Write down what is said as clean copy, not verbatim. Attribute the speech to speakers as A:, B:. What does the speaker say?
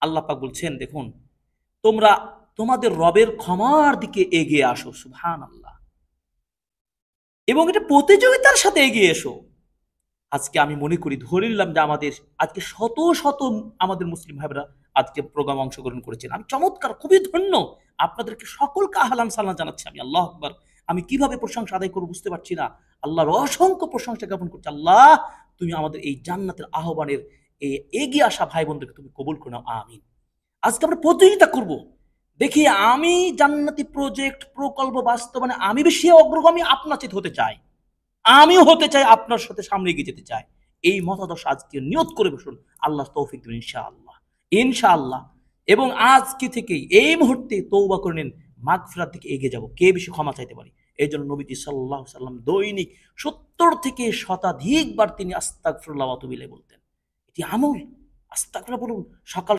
A: আল্লাহ পাক বলছেন, দেখুন, তোমরা তোমাদের রবের ক্ষমার দিকে এগিয়ে আসো, সুবহানাল্লাহ, এবং এটা প্রতিযোগিতার সাথে এগিয়ে এসো। আজকে আমি মনে করি, ধরে নিলাম যে আমাদের আজকে শত শত আমাদের মুসলিম ভাইরা আজকে প্রোগ্রামে অংশগ্রহণ করেছেন। আমি চমৎকার, খুবই ধন্য। আপনাদেরকে সকলকে আহলান সালাম জানাচ্ছি আমি। আল্লাহ আকবার। আমি কিভাবে প্রশংসা আদায় করবো বুঝতে পারছি না। আল্লাহর অসংখ্য প্রশংসা জ্ঞাপন করছি। আল্লাহ, তুমি আমাদের এই জান্নাতের আহ্বানের এই এগিয়ে আসা ভাই বোনদেরকে তুমি কবুল করে নাও, আমিন। আজকে আমরা প্রতিযোগিতা করব, দেখি আমি জান্নাতি প্রজেক্ট প্রকল্প বাস্তবায়নে আমি বেশি অগ্রগামী আপনার চেয়ে হতে চাই, আমিও হতে চাই, আপনার সাথে সামনে এগিয়ে যেতে চাই। এই মতাদর্শ আজকে নিয়ত করে বসুন। আল্লাহ তৌফিক দেবেন ইনশাআল্লাহ, ইনশাআল্লাহ। এবং আজকে থেকেই এই মুহূর্তে তৌবা করে নিন, মাগফিরাত দিকে এগিয়ে যাব। কে বেশি ক্ষমা চাইতে পারি? এই জন্য নবীজি সাল্লাল্লাহু আলাইহি সাল্লাম দৈনিক ৭০ থেকে শতাধিকবার তিনি আস্তাগফিরুল্লাহ ওয়া আতুবু ইলাইহি বলতেন। এটি আমল। আস্তাগফিরুল্লাহ বলুন সকাল